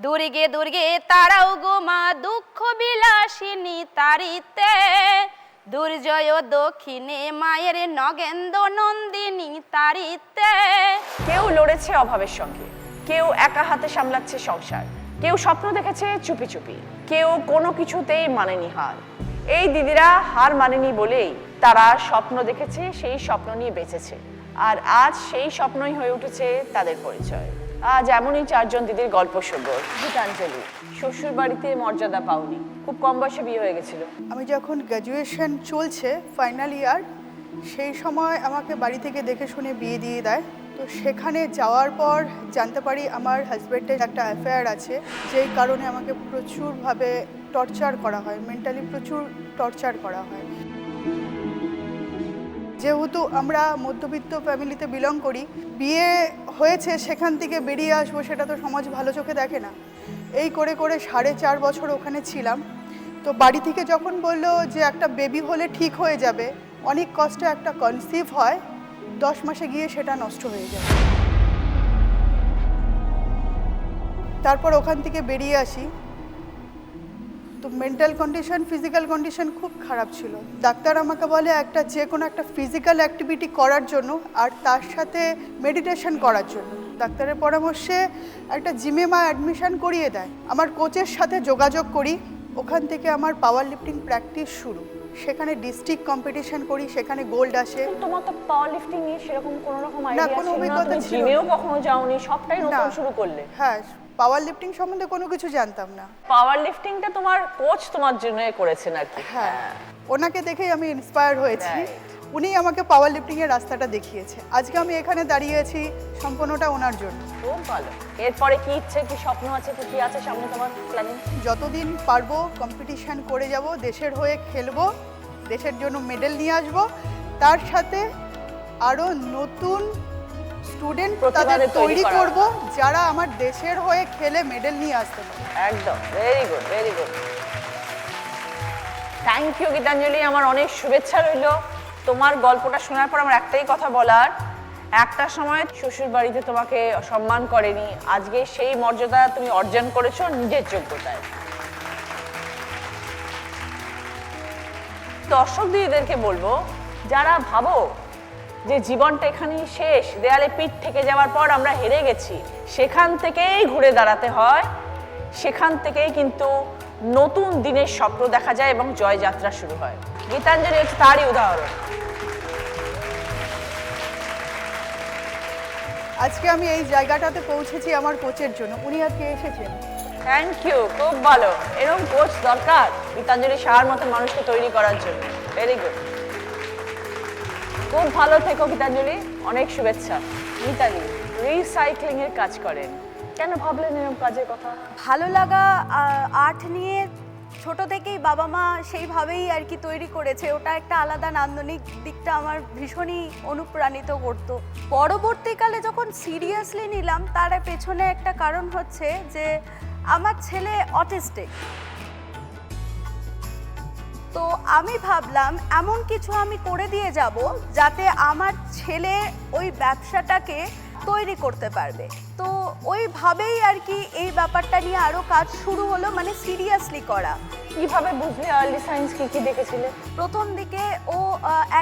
দুর্গে দুর্গে তারাও গো মা দুঃখ বিলাসিনী তারিতে দুর্জয় দক্ষিণে মায়ের নগেন্দ্র নন্দিনী তারিতে। কেউ লড়েছে অভাবের সঙ্গে, কেউ একা হাতে সামলাচ্ছে সংসার, কেউ স্বপ্ন দেখেছে চুপি চুপি, কেউ কোনো কিছুতেই মানেনি হার। এই দিদিরা হার মানেনি বলেই তারা স্বপ্ন দেখেছে, সেই স্বপ্ন নিয়ে বেঁচেছে, আর আজ সেই স্বপ্নই হয়ে উঠেছে তাদের পরিচয়। আজ এমনই চারজন দিদির গল্প শুনবো। গীতাঞ্জলি, শ্বশুর বাড়িতে মর্যাদা পাওনি, খুব কম বয়সে বিয়ে হয়ে গেছিল। আমি যখন গ্র্যাজুয়েশন চলছে ফাইনাল ইয়ার, সেই সময় আমাকে বাড়ি থেকে দেখে শুনে বিয়ে দিয়ে দেয়। তো সেখানে যাওয়ার পর জানতে পারি আমার হাজব্যান্ডের একটা অ্যাফেয়ার আছে, যেই কারণে আমাকে প্রচুরভাবে টর্চার করা হয়, মেন্টালি প্রচুর টর্চার করা হয়। যেহেতু আমরা মধ্যবিত্ত ফ্যামিলিতে বিলং করি, বিয়ে হয়েছে সেখান থেকে বেরিয়ে আসবো সেটা তো সমাজ ভালো চোখে দেখে না। এই করে করে 4.5 বছর ওখানে ছিলাম। তো বাড়ি থেকে যখন বললো যে একটা বেবি হলে ঠিক হয়ে যাবে, অনেক কষ্টে একটা কনসিভ হয়, 10 মাসে গিয়ে সেটা নষ্ট হয়ে যায়। তারপর ওখান থেকে বেরিয়ে আসি। তো মেন্টাল কন্ডিশন, ফিজিক্যাল কন্ডিশন খুব খারাপ ছিল। ডাক্তার আমাকে বলে যে কোনো একটা ফিজিক্যাল অ্যাক্টিভিটি করার জন্য আর তার সাথে মেডিটেশন করার জন্য। ডাক্তারের পরামর্শে একটা জিমে মা অ্যাডমিশন করিয়ে দেয়। আমার কোচের সাথে যোগাযোগ করি, ওখান থেকে আমার পাওয়ার লিফটিং প্র্যাকটিস শুরু। সেখানে ডিস্ট্রিক্ট কম্পিটিশন করি, সেখানে গোল্ড আসে। তোমার তো পাওয়ার লিফটিং নিয়ে সেরকম কোনো রকম না, আইডিয়া কোনো ছিল না, অভিজ্ঞতা তুমি ছিল জিমেও না। কখনো যাওনি, সবটাই নতুন না। শুরু করলে। হ্যাঁ, পাওয়ার লিফটিং সম্বন্ধে কোনো কিছু জানতাম না। পাওয়ার লিফটিংটা তোমার কোচ তোমার জন্য করেছেন আর কি। হ্যাঁ, ওনাকে দেখেই আমি ইন্সপায়ার হয়েছি। Right. উনি আমাকে পাওয়ার লিফটিংয়ের রাস্তাটা দেখিয়েছে। আজকে আমি এখানে দাঁড়িয়ে আছি সম্পূর্ণটা ওনার জন্য। খুব ভালো। এরপরে কি ইচ্ছে, কি স্বপ্ন আছে, কি আছে সামনে তোমার প্ল্যানিং? যতদিন পারবো কম্পিটিশন করে যাব, দেশের হয়ে খেলবো, দেশের জন্য মেডেল নিয়ে আসবো। তার সাথে আরও নতুন স্টুডেন্ট তাদের তৈরি করব, যারা আমার দেশের হয়ে খেলে মেডেল নিয়ে আসতে পারে। একদম, very good, very good. Thank you Gitanjali, আমার অনেক শুভেচ্ছা রইল। তোমার গল্পটা শোনার পর আমার একটাই কথা বলার, একটা সময় শ্বশুর বাড়িতে তোমাকে সম্মান করেনি, আজকে সেই মর্যাদা তুমি অর্জন করেছো নিজের যোগ্যতায়। দর্শক দিদিদেরকে বলবো, যারা ভাবো যে জীবনটা এখানেই শেষ, দেয়ালে পিঠ থেকে যাওয়ার পর আমরা হেরে গেছি, সেখান থেকেই ঘুরে দাঁড়াতে হয়, সেখান থেকেই কিন্তু নতুন দিনের স্বপ্ন দেখা যায় এবং জয়যাত্রা শুরু হয়। গীতাঞ্জলি হচ্ছে তারই উদাহরণ। আজকে আমি এই জায়গাটাতে পৌঁছেছি আমার কোচের জন্য, উনি আজকে এসেছেন। থ্যাংক ইউ, খুব ভালো। এরকম কোচ দরকার গীতাঞ্জলি সাহার মতন মানুষকে তৈরি করার জন্য। ভেরি গুড, খুব ভালো থেকো গীতাঞ্জলি, অনেক শুভেচ্ছা। মিতালি রিসাইক্লিং এর কাজ করেন, কেন ভাবলেন এরকম কাজের কথা? ভালো লাগা, আর্ট নিয়ে ছোট থেকেই বাবা মা সেইভাবেই আর কি তৈরি করেছে। ওটা একটা আলাদা নান্দনিক দিকটা আমার ভীষণই অনুপ্রাণিত করতো। পরবর্তীকালে যখন সিরিয়াসলি নিলাম, তার পেছনে একটা কারণ হচ্ছে যে আমার ছেলে অটিস্টিক। তো আমি ভাবলাম এমন কিছু আমি করে দিয়ে যাব যাতে আমার ছেলে ওই ব্যবসাটাকে তৈরি করতে পারবে। তো ওইভাবেই আর কি এই ব্যাপারটা নিয়ে আরও কাজ শুরু হলো, মানে সিরিয়াসলি করা। কিভাবে বুঝলে আর্লি সায়েন্স কি দেখেছিলে? প্রথম দিকে ও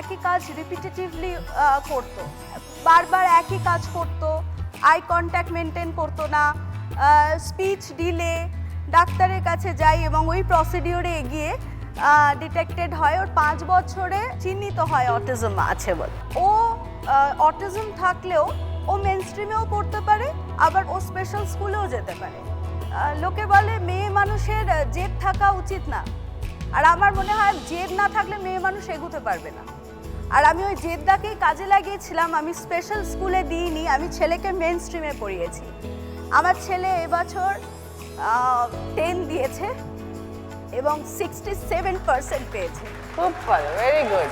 একই কাজ রিপিটেটিভলি করতো, বারবার একই কাজ করতো, আই কন্ট্যাক্ট মেনটেন করতো না, স্পিচ ডিলে, ডাক্তারের কাছে যাই এবং ওই প্রসিডিওরে এগিয়ে ডিটেক্টেড হয়, ওর 5 বছরে চিহ্নিত হয় অটিজম আছে বলে। ও অটিজম থাকলেও ও মেন স্ট্রিমেও পড়তে পারে, আবার ও স্পেশাল স্কুলেও যেতে পারে। লোকে বলে মেয়ে মানুষের জেদ থাকা উচিত না, আর আমার মনে হয় জেদ না থাকলে মেয়ে মানুষ এগোতে পারবে না। আর আমি ওই জেদটাকেই কাজে লাগিয়েছিলাম। আমি স্পেশাল স্কুলে দিইনি, আমি ছেলেকে মেন স্ট্রিমে পড়িয়েছি। আমার ছেলে এবছর 10 দিয়েছে এবং 67% পেয়েছে। খুব ভালো, ভেরি গুড।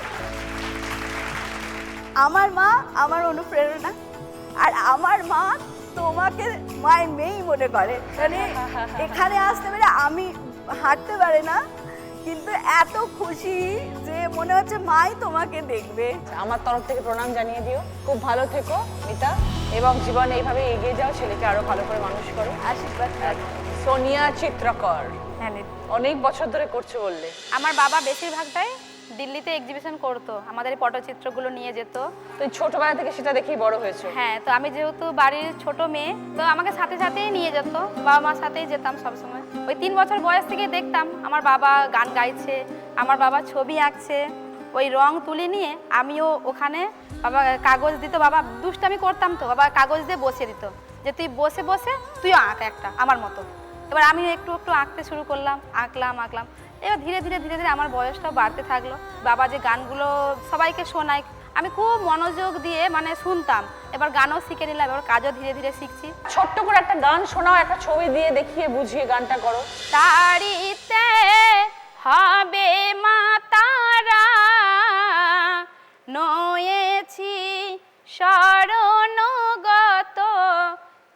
আমার মা আমার অনুপ্রেরণা, আর আমার মা তোমাকে মায়ের মেয়েই মনে করে। মানে এখানে আসতে পারে, আমি হাঁটতে পারে না কিন্তু এত খুশি যে মনে হচ্ছে মাই তোমাকে দেখবে। আমার তরফ থেকে প্রণাম জানিয়ে দিও। খুব ভালো থেকো মিতা, এবং জীবনে এইভাবে এগিয়ে যাও, ছেলেকে আরো ভালো করে মানুষ করো। আশীর্বাদ। সোনিয়া চিত্রকর হ্যাঁ, অনেক বছর ধরে করছো বললে। আমার বাবা বেশিরভাগটাই দিল্লিতে এক্সিবিশন করতো, আমাদের এই পটচিত্রগুলো নিয়ে যেত। তুই ছোটবেলা থেকে সেটা দেখেই বড় হয়েছো। হ্যাঁ, তো আমি যেহেতু বাড়ির ছোট মেয়ে, তো আমাকে সাথে সাথেই নিয়ে যেত, বাবা মার সাথেই যেতাম সবসময়। ওই 3 বছর বয়স থেকে দেখতাম আমার বাবা গান গাইছে, আমার বাবা ছবি আঁকছে, ওই রং তুলি নিয়ে আমিও ওখানে, বাবা কাগজ দিত, বাবা দুষ্টামি করতাম তো, বাবা কাগজ দিয়ে বসিয়ে দিত যে তুই বসে বসে তুইও আঁক একটা আমার মতো। এবার আমিও একটু একটু আঁকতে শুরু করলাম, আঁকলাম। এবার ধীরে ধীরে আমার বয়সটাও বাড়তে থাকলো। বাবা যে গানগুলো সবাইকে শোনায়, আমি খুব মনোযোগ দিয়ে মানে শুনতাম। এবার গানও শিখে নিলাম, এবার কাজও ধীরে ধীরে শিখছি। ছোট্ট করে একটা গান শোনাও, একটা ছবি দিয়ে দেখিয়ে বুঝিয়ে গানটা করো। তারিতে হবে মা তারা, নয়েছি শরণগত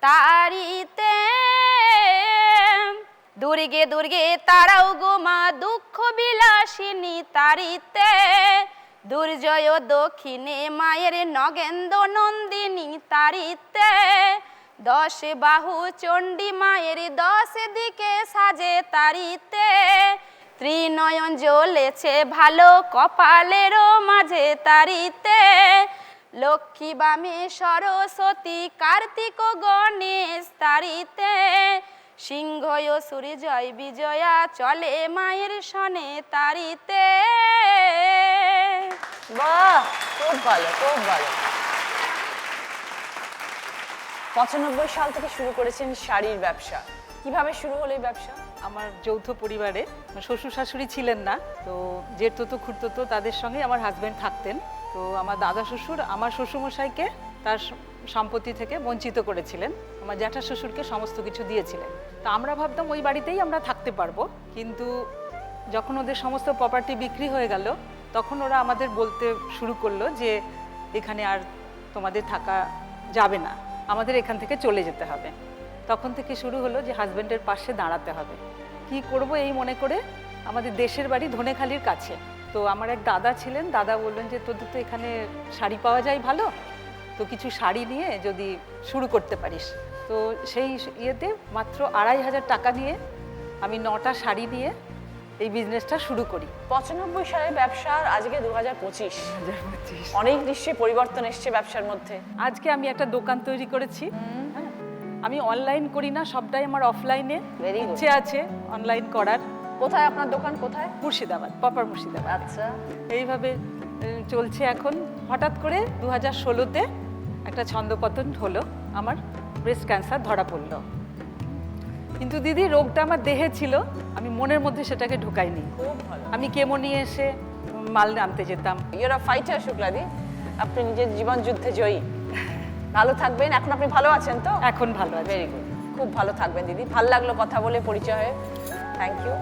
তারিতে। দুর্গে দুর্গে তারাও গো মা দুঃখ বিলাসিনী তারিতে। দুর্জয় দক্ষিণে মায়ের নগেন্দ্র নন্দিনী তারিতে। 10 বাহু চণ্ডী মায়ের 10 দিকে সাজে তারিতে। ত্রিনয়ন জ্বলেছে ভালো কপালেরও মাঝে তারিতে। লক্ষ্মী বামে সরস্বতী কার্তিক গণেশ তারিতে। সিংহ অসুর জয় বিজয়া চলে মায়ের সনে তারিতে। বাহ, খুব ভালো, খুব ভালো। 95 সাল থেকে শুরু করেছেন শাড়ির ব্যবসা। কিভাবে শুরু হলো এই ব্যবসা? আমার যৌথ পরিবারে শ্বশুর শাশুড়ি ছিলেন না, তো জেঠতো খুড়তো তাদের সঙ্গে আমার হাজব্যান্ড থাকতেন। তো আমার দাদা শ্বশুর আমার শ্বশুরমশাইকে তার সম্পত্তি থেকে বঞ্চিত করেছিলেন, আমার জ্যাঠা শ্বশুরকে সমস্ত কিছু দিয়েছিলেন। তো আমরা ভাবতাম ওই বাড়িতেই আমরা থাকতে পারবো, কিন্তু যখন ওদের সমস্ত প্রপার্টি বিক্রি হয়ে গেল তখন ওরা আমাদের বলতে শুরু করলো যে এখানে আর তোমাদের থাকা যাবে না, আমাদের এখান থেকে চলে যেতে হবে। তখন থেকে শুরু হলো যে হাজব্যান্ডের পাশে দাঁড়াতে হবে। কি করব এই মনে করে আমাদের দেশের বাড়ি ধনেখালির কাছে। তো আমার এক দাদা ছিলেন, দাদা বললেন যে তোদের তো এখানে শাড়ি পাওয়া যায় ভালো, তো কিছু শাড়ি নিয়ে যদি শুরু করতে পারিস। তো সেই ইয়েতে মাত্র 2500 টাকা নিয়ে আমি 9টা শাড়ি নিয়ে এই বিজনেসটা শুরু করি। 95 সালের ব্যবসা, আজকে 2025। অনেক নিশ্চয়ই পরিবর্তন এসছে ব্যবসার মধ্যে। আজকে আমি একটা দোকান তৈরি করেছি। হ্যাঁ, আমি অনলাইন করি না, সবটাই আমার অফলাইনে। Very good. ইচ্ছে আছে অনলাইন করার। কোথায় আপনার দোকান, কোথায়? মুর্শিদাবাদ, প্রপার মুর্শিদাবাদ। আচ্ছা, এইভাবে চলছে এখন। হঠাৎ করে 2016-তে একটা ছন্দপতন হলো, আমার ব্রেস্ট ক্যান্সার ধরা পড়লো। কিন্তু দিদি রোগটা আমার দেহে ছিল, আমি মনের মধ্যে সেটাকে ঢুকাইনি। খুব ভালো। আমি কেমো নিয়ে এসে মাল আনতে যেতাম। ইউর আ ফাইটার শুক্লাদি, আপনি নিজের জীবন যুদ্ধে জয়ী। ভালো থাকবেন। এখন আপনি ভালো আছেন তো? এখন ভালো আছে। ভেরি গুড, খুব ভালো থাকবেন দিদি। ভালো লাগলো কথা বলে, পরিচয় হয়ে। Thank you.